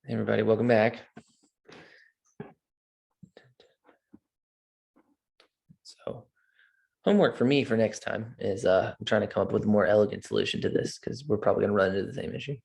Hey everybody, welcome back. So homework for me for next time is I'm trying to come up with a more elegant solution to this because we're probably going to run into the same issue.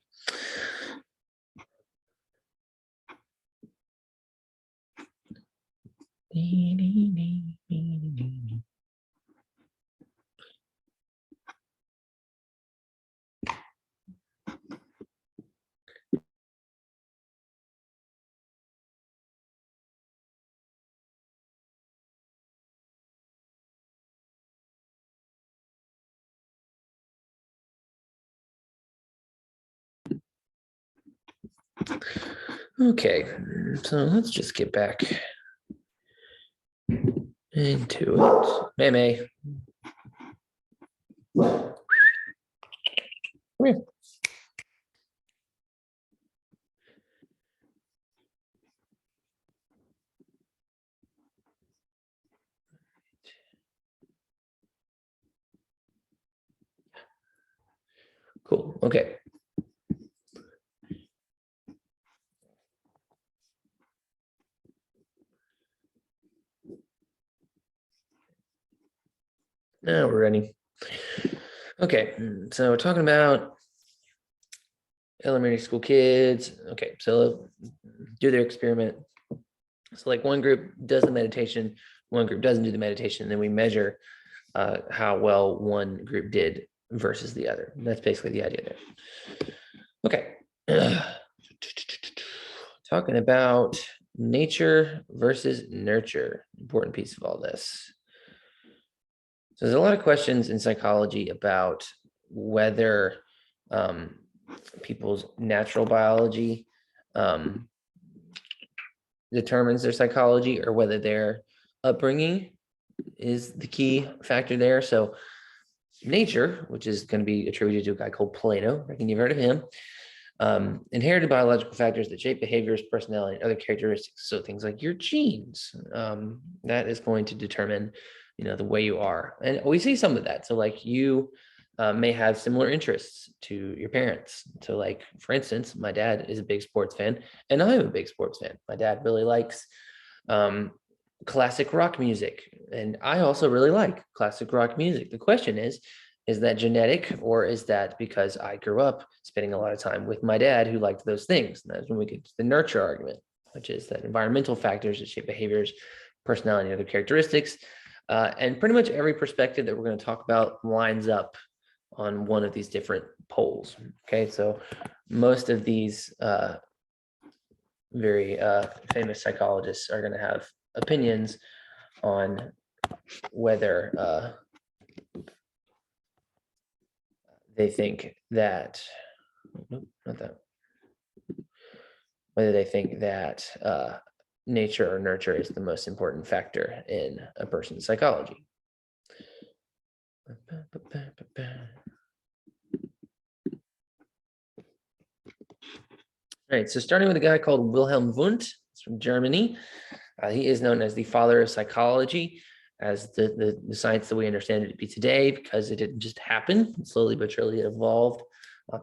Okay, so let's just get back into it. May. Come here. Cool, okay. Now we're ready. Okay, so we're talking about elementary school kids. Okay, so do their experiment. So like one group does the meditation, one group doesn't do the meditation, and then we measure how well one group did versus the other. That's basically the idea there. Okay. Talking about nature versus nurture, important piece of all this. So there's a lot of questions in psychology about whether people's natural biology determines their psychology or whether their upbringing is the key factor there. So nature, which is going to be attributed to a guy called Plato, I reckon you've heard of him, inherited biological factors that shape behaviors, personality, and other characteristics. So things like your genes, that is going to determine, the way you are. And we see some of that. So like you may have similar interests to your parents. So like, for instance, my dad is a big sports fan and I'm a big sports fan. My dad really likes classic rock music. And I also really like classic rock music. The question is that genetic or is that because I grew up spending a lot of time with my dad who liked those things? And that's when we get to the nurture argument, which is that environmental factors that shape behaviors, personality, and other characteristics. And pretty much every perspective that we're going to talk about lines up on one of these different poles. Okay, so most of these very famous psychologists are going to have opinions on whether they think that, nope, not that, whether they think that nature or nurture is the most important factor in a person's psychology. All right, so starting with a guy called Wilhelm Wundt, he's from Germany. He is known as the father of psychology, as the science that we understand it to be today, because it didn't just happen. Slowly but surely it evolved.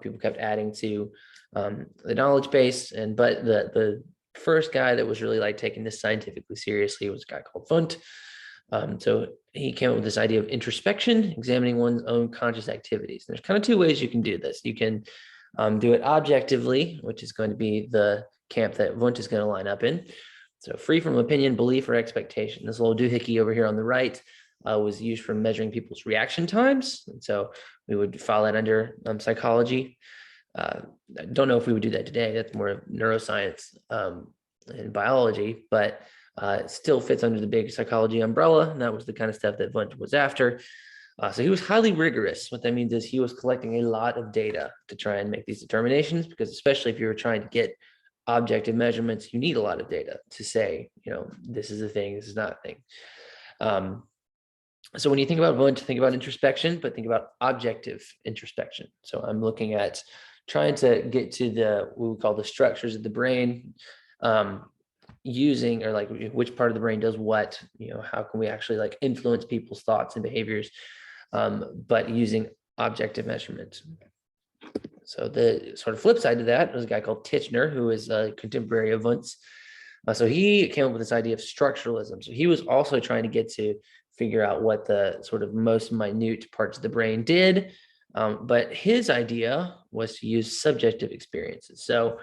People kept adding to the knowledge base, but the first guy that was really like taking this scientifically seriously was a guy called Wundt. So he came up with this idea of introspection, examining one's own conscious activities. And there's kind of two ways you can do this. You can do it objectively, which is going to be the camp that Wundt is going to line up in. So free from opinion, belief, or expectation. This little doohickey over here on the right was used for measuring people's reaction times. And so we would file that under psychology. I don't know if we would do that today. That's more of neuroscience and biology, but it still fits under the big psychology umbrella. And that was the kind of stuff that Wundt was after. So he was highly rigorous. What that means is he was collecting a lot of data to try and make these determinations, because especially if you were trying to get objective measurements, you need a lot of data to say, this is a thing, this is not a thing. So when you think about Wundt, think about introspection, but think about objective introspection. So I'm looking at trying to get to what we call the structures of the brain, using, or like which part of the brain does what, how can we actually like influence people's thoughts and behaviors, but using objective measurements. So the sort of flip side to that was a guy called Titchener, who is a contemporary of Wundt's. So he came up with this idea of structuralism. So he was also trying to get to figure out what the sort of most minute parts of the brain did. But his idea was to use subjective experiences. So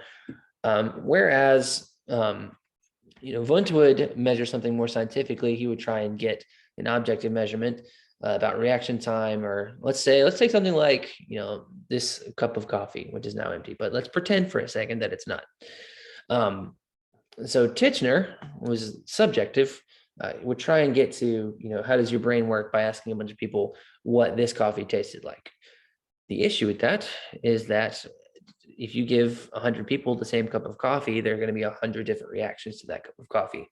whereas Wundt would measure something more scientifically, he would try and get an objective measurement about reaction time, or let's take something like this cup of coffee, which is now empty, but let's pretend for a second that it's not. So Titchener was subjective, would try and get to how does your brain work by asking a bunch of people what this coffee tasted like. The issue with that is that if you give 100 people the same cup of coffee, there are going to be 100 different reactions to that cup of coffee.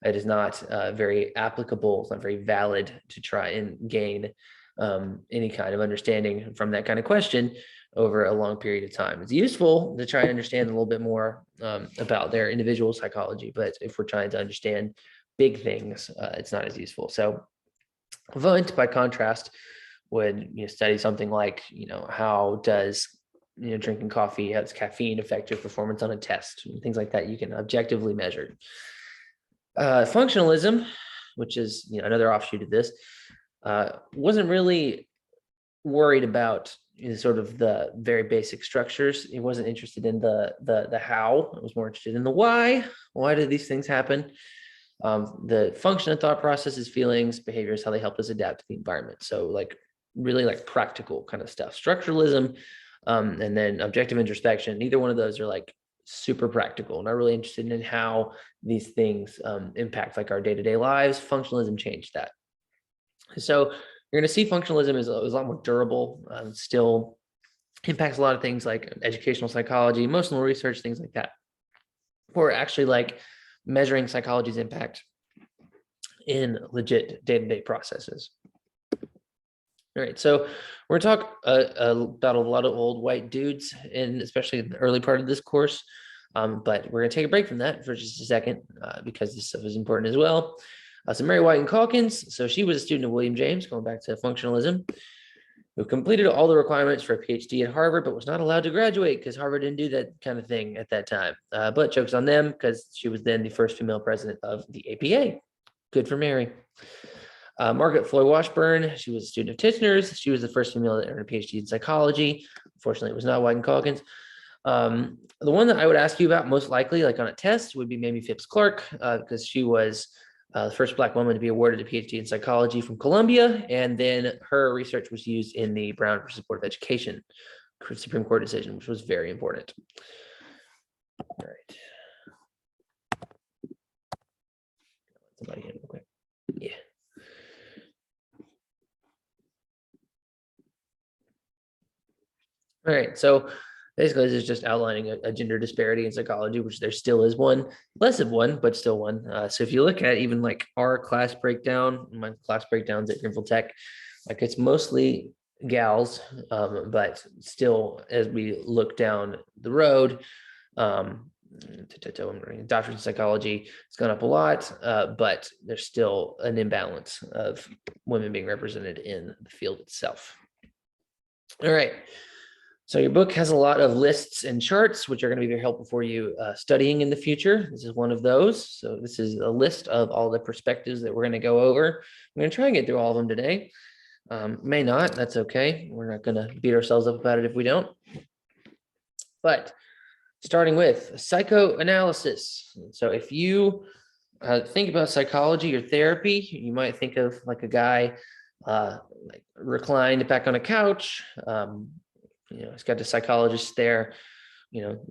It is not very applicable. It's not very valid to try and gain any kind of understanding from that kind of question over a long period of time. It's useful to try and understand a little bit more about their individual psychology, but if we're trying to understand big things, it's not as useful. So Wundt, by contrast, would study something like how does drinking coffee, how does caffeine affect your performance on a test, things like that you can objectively measure. Functionalism, which is another offshoot of this, wasn't really worried about sort of the very basic structures. He wasn't interested in the how. It was more interested in the why. Why did these things happen? The function of thought processes, feelings, behaviors, how they help us adapt to the environment. So really practical kind of stuff. Structuralism and then objective introspection, neither one of those are super practical. Not really interested in how these things impact our day-to-day lives. Functionalism changed that. So you're going to see functionalism is a lot more durable, still impacts a lot of things like educational psychology, emotional research, things like that. We're actually measuring psychology's impact in legit day-to-day processes. All right, so we're going to talk about a lot of old white dudes, and especially in the early part of this course. But we're going to take a break from that for just a second because this stuff is important as well. So Mary White and Calkins, so she was a student of William James, going back to functionalism, who completed all the requirements for a PhD at Harvard, but was not allowed to graduate because Harvard didn't do that kind of thing at that time. But joke's on them because she was then the first female president of the APA. Good for Mary. Margaret Floyd Washburn, she was a student of Titchener's. She was the first female that earned a PhD in psychology. Unfortunately, it was not White and Calkins. The one that I would ask you about most likely, on a test, would be Mamie Phipps Clark, because she was the first Black woman to be awarded a PhD in psychology from Columbia, and then her research was used in the Brown versus Board of Education Supreme Court decision, which was very important. All right. Somebody in real quick. Yeah. All right, so basically, this is just outlining a gender disparity in psychology, which there still is one, less of one, but still one. So if you look at even our class breakdown, my class breakdowns at Greenville Tech, it's mostly gals, but still, as we look down the road, doctorate in psychology has gone up a lot, but there's still an imbalance of women being represented in the field itself. All right. So your book has a lot of lists and charts, which are going to be very helpful for you studying in the future. This is one of those. So this is a list of all the perspectives that we're going to go over. I'm going to try and get through all of them today. May not, that's okay. We're not going to beat ourselves up about it if we don't. But starting with psychoanalysis. So if you think about psychology or therapy, you might think of a guy reclined back on a couch. He's got the psychologist there,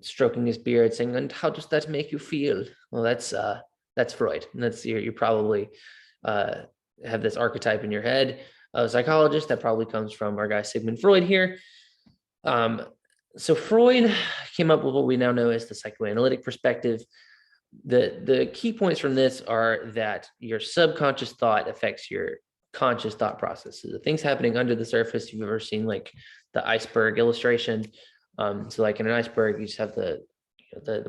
stroking his beard, saying, "And how does that make you feel?" Well, that's Freud. And that's you probably have this archetype in your head of a psychologist that probably comes from our guy Sigmund Freud here. So Freud came up with what we now know as the psychoanalytic perspective. The key points from this are that your subconscious thought affects your conscious thought processes. The things happening under the surface. You've ever seen the iceberg illustration. So in an iceberg, you just have the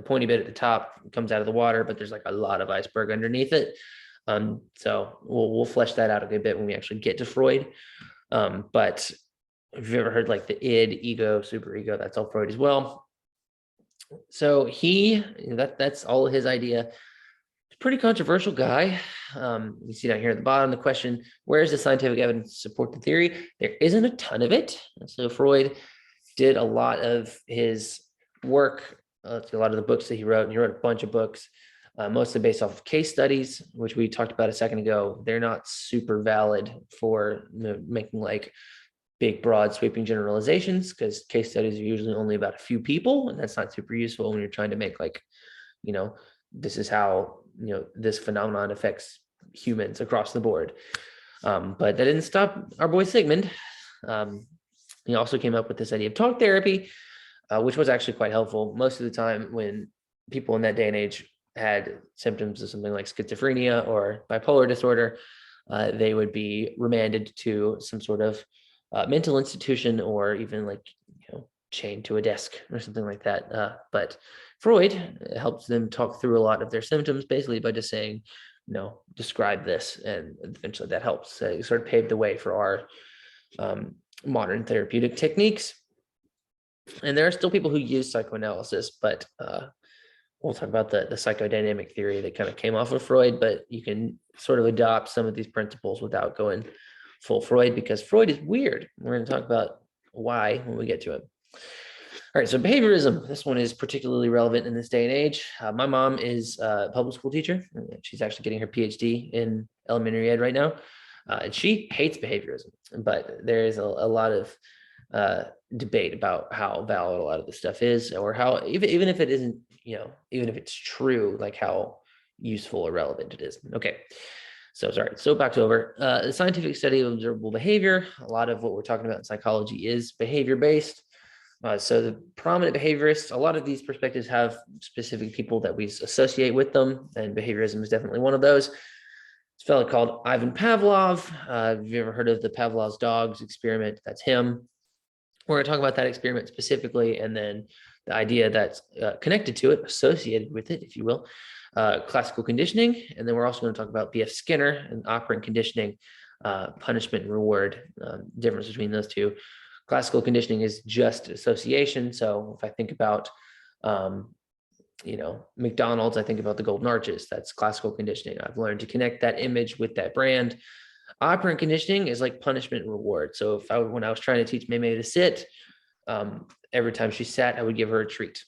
pointy bit at the top comes out of the water, but there's a lot of iceberg underneath it. So we'll flesh that out a good bit when we actually get to Freud. But If you've ever heard like the id, ego, superego, that's all Freud as well. So that's all his idea. Pretty controversial guy. You see down here at the bottom the question, where is the scientific evidence to support the theory? There isn't a ton of it. So Freud did a lot of his work, a lot of the books that he wrote, and he wrote a bunch of books, mostly based off of case studies, which we talked about a second ago. They're not super valid for making like big, broad, sweeping generalizations, because case studies are usually only about a few people, and that's not super useful when you're trying to make like, this is how this phenomenon affects humans across the board. But that didn't stop our boy Sigmund. He also came up with this idea of talk therapy, which was actually quite helpful. Most of the time when people in that day and age had symptoms of something like schizophrenia or bipolar disorder, they would be remanded to some sort of mental institution, or even like, chained to a desk or something like that. But Freud helps them talk through a lot of their symptoms, basically by just saying, describe this. And eventually that helps sort of pave the way for our modern therapeutic techniques. And there are still people who use psychoanalysis, but we'll talk about the psychodynamic theory that kind of came off of Freud, but you can sort of adopt some of these principles without going full Freud, because Freud is weird. We're going to talk about why when we get to it. All right, so behaviorism. This one is particularly relevant in this day and age. My mom is a public school teacher. She's actually getting her PhD in elementary ed right now. And she hates behaviorism, but there is a lot of debate about how valid a lot of this stuff is, or how, even if it isn't, even if it's true, like how useful or relevant it is. Okay. So sorry, soapbox over. The scientific study of observable behavior. A lot of what we're talking about in psychology is behavior-based. So the prominent behaviorists, a lot of these perspectives have specific people that we associate with them, and behaviorism is definitely one of those. This fellow called Ivan Pavlov. Have you ever heard of the Pavlov's dogs experiment? That's him. We're going to talk about that experiment specifically, and then the idea that's connected to it, associated with it, if you will, classical conditioning. And then we're also going to talk about B.F. Skinner and operant conditioning, punishment and reward, difference between those two. Classical conditioning is just association. So if I think about, McDonald's, I think about the golden arches. That's classical conditioning. I've learned to connect that image with that brand. Operant conditioning is like punishment and reward. So when I was trying to teach Mei to sit, every time she sat, I would give her a treat.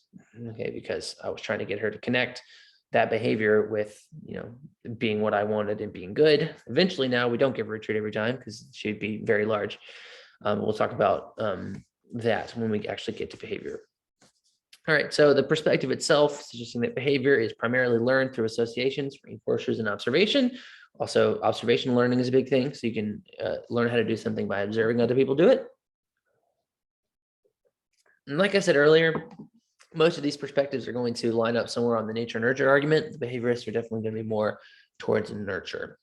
Okay, because I was trying to get her to connect that behavior with, being what I wanted and being good. Eventually now we don't give her a treat every time because she'd be very large. We'll talk about that when we actually get to behavior. All right, so the perspective itself, suggesting that behavior is primarily learned through associations, reinforcers, and observation. Also, observation learning is a big thing, so you can learn how to do something by observing other people do it. And like I said earlier, most of these perspectives are going to line up somewhere on the nature-nurture argument. The behaviorists are definitely going to be more towards nurture.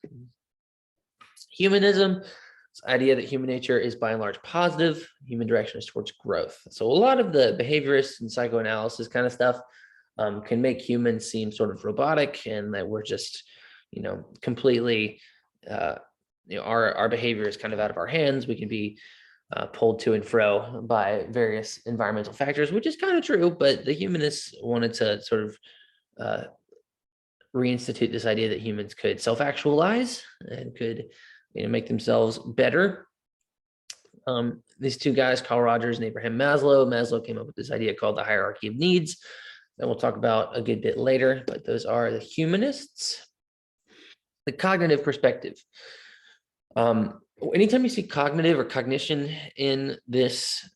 Humanism. This idea that human nature is by and large positive, human direction is towards growth. So a lot of the behaviorists and psychoanalysis kind of stuff can make humans seem sort of robotic, and that we're just, completely, our behavior is kind of out of our hands. We can be pulled to and fro by various environmental factors, which is kind of true, but the humanists wanted to sort of reinstitute this idea that humans could self-actualize and could make themselves better. These two guys, Carl Rogers and Abraham Maslow. Maslow came up with this idea called the hierarchy of needs that we'll talk about a good bit later, but those are the humanists. The cognitive perspective. Anytime you see cognitive or cognition in this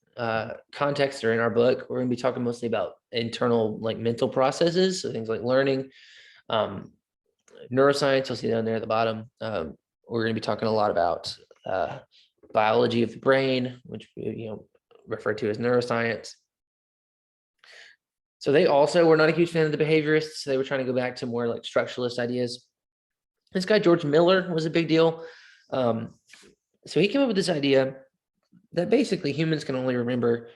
context or in our book, we're going to be talking mostly about internal, like mental processes, so things like learning, neuroscience. You'll see down there at the bottom. We're going to be talking a lot about biology of the brain, which we refer to as neuroscience. So they also were not a huge fan of the behaviorists. They were trying to go back to more like structuralist ideas. This guy, George Miller, was a big deal. So he came up with this idea that basically humans can only remember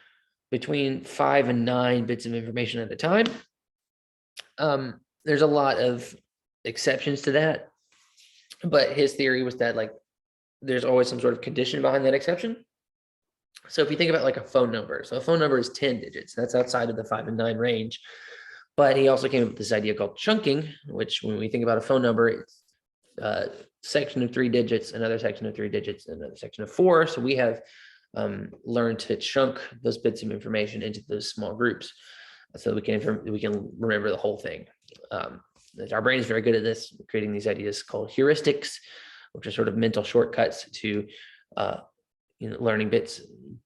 between 5 and 9 bits of information at a time. There's a lot of exceptions to that, but his theory was that like there's always some sort of condition behind that exception. So if you think about like a phone number, so a phone number is 10 digits. That's outside of the 5 and 9 range. But he also came up with this idea called chunking, which when we think about a phone number, it's a section of 3 digits, another section of 3 digits, another section of 4. So we have learned to chunk those bits of information into those small groups, so we can remember the whole thing. Our brain is very good at this, creating these ideas called heuristics, which are sort of mental shortcuts to learning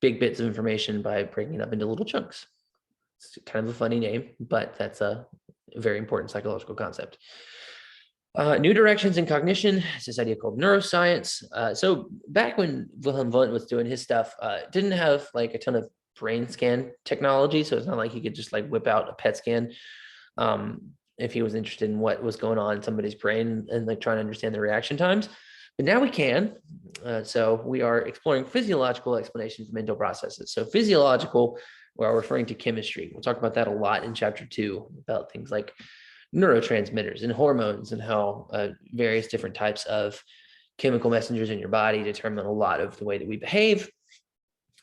big bits of information by breaking it up into little chunks. It's kind of a funny name, but that's a very important psychological concept. New directions in cognition. It's this idea called neuroscience. So back when Wilhelm Wundt was doing his stuff, didn't have like a ton of brain scan technology. So it's not like he could just like whip out a PET scan if he was interested in what was going on in somebody's brain and like trying to understand the reaction times. But now we can. So we are exploring physiological explanations of mental processes. So physiological, we're referring to chemistry. We'll talk about that a lot in chapter 2, about things like neurotransmitters and hormones and how various different types of chemical messengers in your body determine a lot of the way that we behave,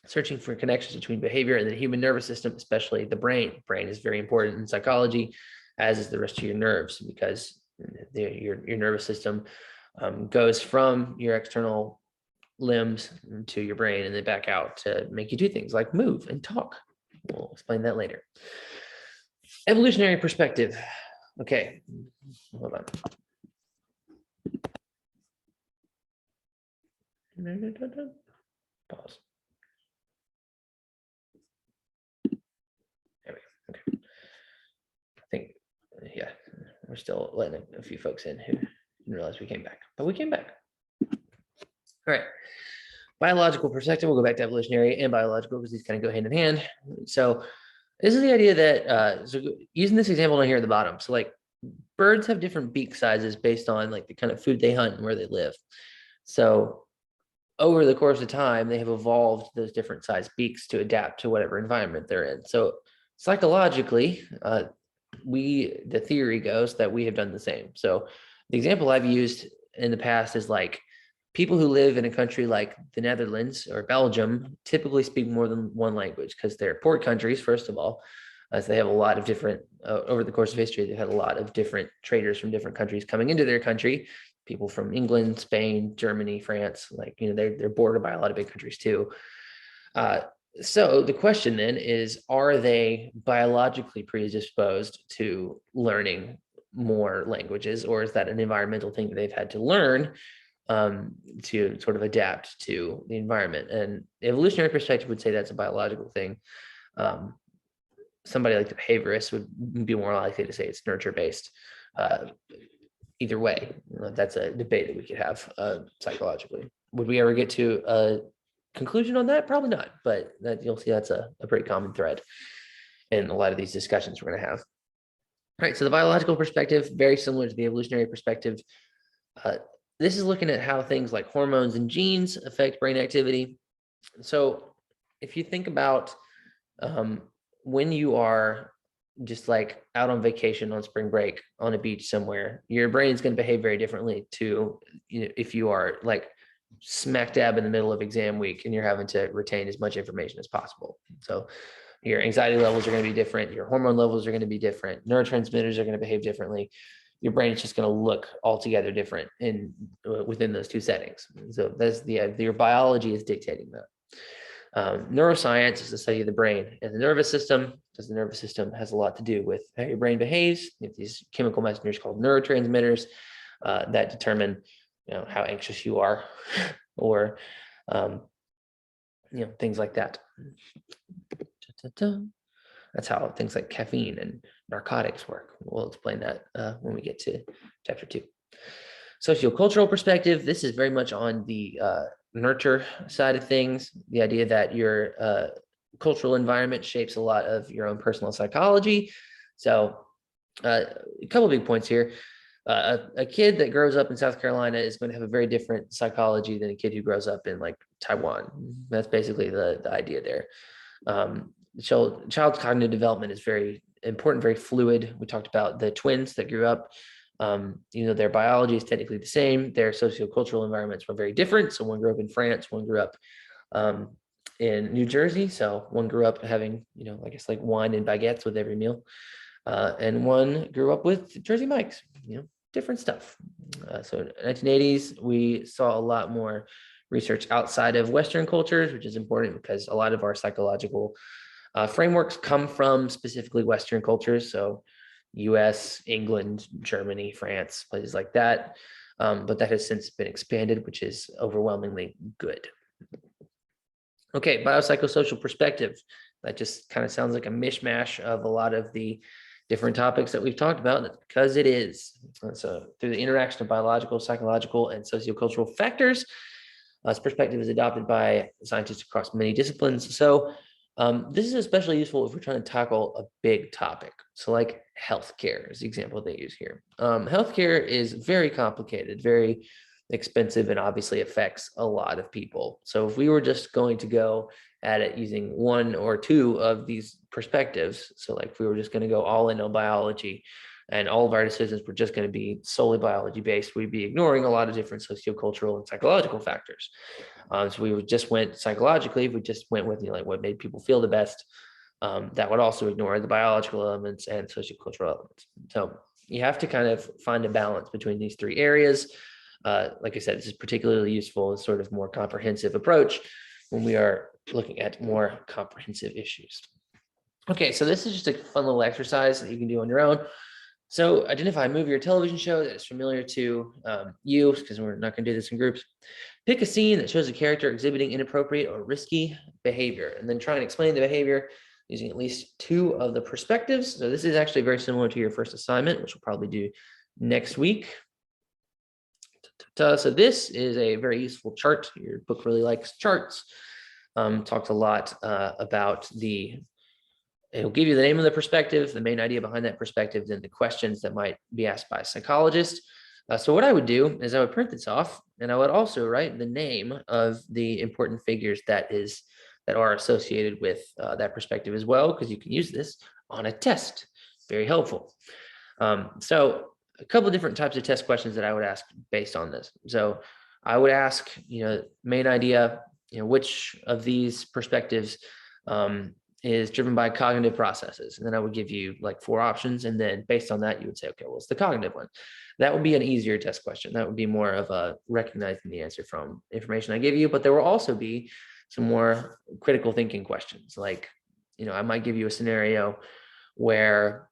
searching for connections between behavior and the human nervous system, especially the brain. Brain is very important in psychology, as is the rest of your nerves, because your nervous system goes from your external limbs to your brain and then back out to make you do things like move and talk. We'll explain that later. Evolutionary perspective. Okay, hold on. Pause. There we go. Okay. I think, yeah, we're still letting a few folks in who didn't realize we came back, but we came back. All right. Biological perspective, we'll go back to evolutionary and biological because these kind of go hand in hand. So this is the idea that, so using this example down here at the bottom, so like birds have different beak sizes based on like the kind of food they hunt and where they live. So over the course of time, they have evolved those different size beaks to adapt to whatever environment they're in. So psychologically, the theory goes that we have done the same. So the example I've used in the past is like people who live in a country like the Netherlands or Belgium typically speak more than one language because they're port countries, first of all, as they have a lot of different, over the course of history, they've had a lot of different traders from different countries coming into their country, people from England, Spain, Germany, France, like, they're bordered by a lot of big countries too. So the question then is, are they biologically predisposed to learning more languages, or is that an environmental thing that they've had to learn to sort of adapt to the environment? And the evolutionary perspective would say that's a biological thing. Somebody like the behaviorist would be more likely to say it's nurture-based. Either way, that's a debate that we could have psychologically. Would we ever get to a conclusion on that? Probably not, but you'll see that's a pretty common thread in a lot of these discussions we're going to have. All right, so the biological perspective, very similar to the evolutionary perspective. This is looking at how things like hormones and genes affect brain activity. So if you think about when you are just like out on vacation on spring break on a beach somewhere, your brain's going to behave very differently to if you are like smack dab in the middle of exam week and you're having to retain as much information as possible. So your anxiety levels are going to be different. Your hormone levels are going to be different. Neurotransmitters are going to behave differently. Your brain is just going to look altogether different within those two settings. So that's your biology is dictating that. Neuroscience is the study of the brain and the nervous system, because the nervous system has a lot to do with how your brain behaves. You have these chemical messengers called neurotransmitters that determine how anxious you are or things like that. That's how things like caffeine and narcotics work. We'll explain that when we get to chapter 2. Sociocultural perspective, this is very much on the nurture side of things, the idea that your cultural environment shapes a lot of your own personal psychology. So a couple of big points here. A kid that grows up in South Carolina is going to have a very different psychology than a kid who grows up in like Taiwan. That's basically the idea there. Child's cognitive development is very important, very fluid. We talked about the twins that grew up. Their biology is technically the same. Their sociocultural environments were very different. So one grew up in France, one grew up in New Jersey. So one grew up having, I guess like wine and baguettes with every meal. And one grew up with Jersey Mike's, different stuff. So in the 1980s, we saw a lot more research outside of Western cultures, which is important because a lot of our psychological frameworks come from specifically Western cultures. So US, England, Germany, France, places like that. But that has since been expanded, which is overwhelmingly good. Okay, biopsychosocial perspective. That just kind of sounds like a mishmash of a lot of the different topics that we've talked about, because it is. So through the interaction of biological, psychological, and sociocultural factors, this perspective is adopted by scientists across many disciplines. So this is especially useful if we're trying to tackle a big topic. So like healthcare is the example they use here. Healthcare is very complicated, very expensive, and obviously affects a lot of people. So if we were just going to go at it using one or two of these perspectives, so like if we were just going to go all in on biology and all of our decisions were just going to be solely biology based, we'd be ignoring a lot of different sociocultural and psychological factors. So we just went psychologically, if we just went with like what made people feel the best, that would also ignore the biological elements and sociocultural elements. So you have to kind of find a balance between these three areas. Like I said, this is particularly useful as sort of more comprehensive approach when we are looking at more comprehensive issues. Okay, so this is just a fun little exercise that you can do on your own. So identify a movie or television show that is familiar to you, because we're not going to do this in groups. Pick a scene that shows a character exhibiting inappropriate or risky behavior, and then try and explain the behavior using at least two of the perspectives. So this is actually very similar to your first assignment, which we'll probably do next week. So this is a very useful chart. Your book really likes charts. Talks a lot about it'll give you the name of the perspective, the main idea behind that perspective, then the questions that might be asked by a psychologist. So what I would do is I would print this off, and I would also write the name of the important figures that are associated with that perspective as well, because you can use this on a test. Very helpful. So a couple of different types of test questions that I would ask based on this. So I would ask, main idea, which of these perspectives is driven by cognitive processes. And then I would give you like 4 options. And then based on that, you would say, okay, well, it's the cognitive one. That would be an easier test question. That would be more of a recognizing the answer from information I give you. But there will also be some more critical thinking questions. Like, I might give you a scenario where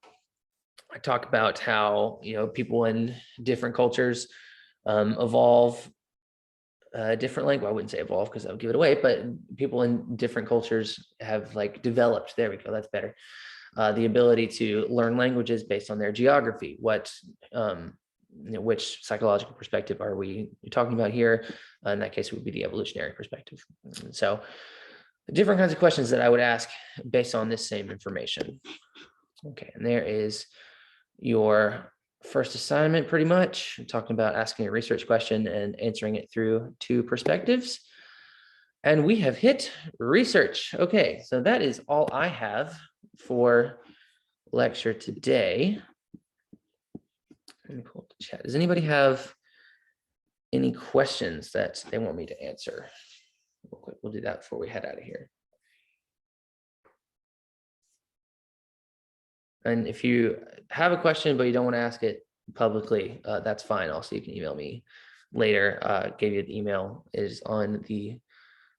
I talk about how, people in different cultures evolve different language. I wouldn't say evolve because that would give it away, but people in different cultures have like developed, there we go, that's better, the ability to learn languages based on their geography. Which psychological perspective are we talking about here? In that case, it would be the evolutionary perspective. So different kinds of questions that I would ask based on this same information. Okay, and there is your first assignment, pretty much. I'm talking about asking a research question and answering it through 2 perspectives. And we have hit research. Okay, so that is all I have for lecture today. Let me pull up the chat. Does anybody have any questions that they want me to answer? Real quick, we'll do that before we head out of here. And if you have a question, but you don't want to ask it publicly, that's fine. Also, you can email me later. Gave you the email is on the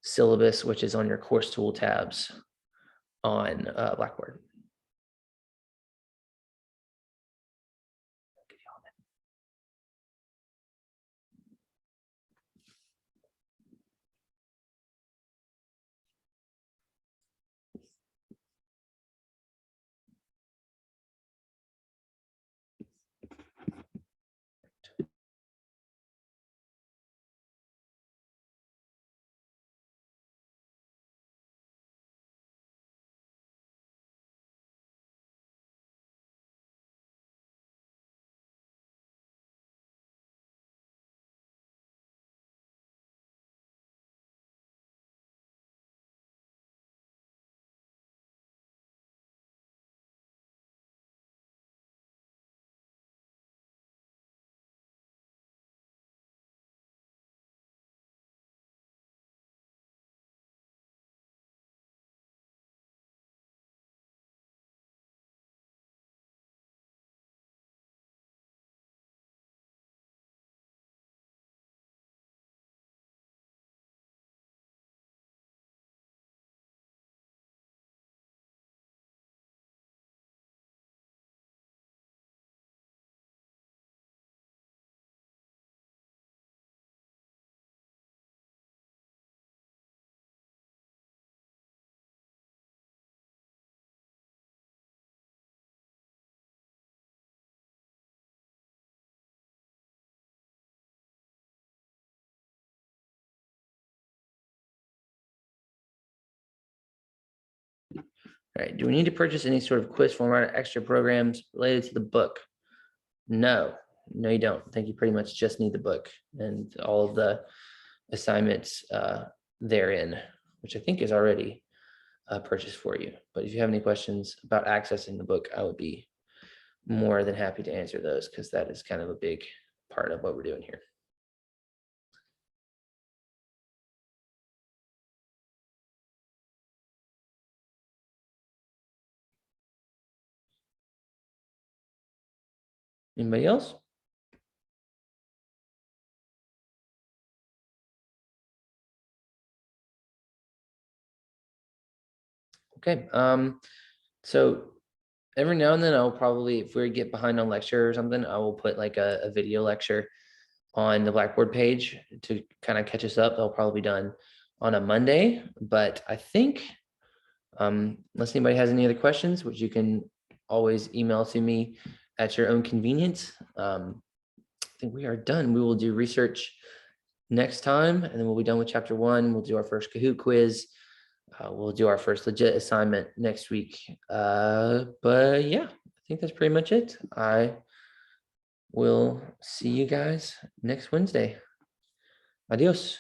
syllabus, which is on your course tool tabs on Blackboard. All right. Do we need to purchase any sort of quiz format or extra programs related to the book? No, you don't. I think you pretty much just need the book and all of the assignments therein, which I think is already purchased for you. But if you have any questions about accessing the book, I would be more than happy to answer those because that is kind of a big part of what we're doing here. Anybody else? Okay. So every now and then I'll probably, if we get behind on lecture or something, I will put like a video lecture on the Blackboard page to kind of catch us up. They'll probably be done on a Monday, but I think unless anybody has any other questions, which you can always email to me at your own convenience. I think we are done. We will do research next time, and then we'll be done with chapter 1. We'll do our first Kahoot quiz. We'll do our first legit assignment next week. But yeah, I think that's pretty much it. I will see you guys next Wednesday. Adios.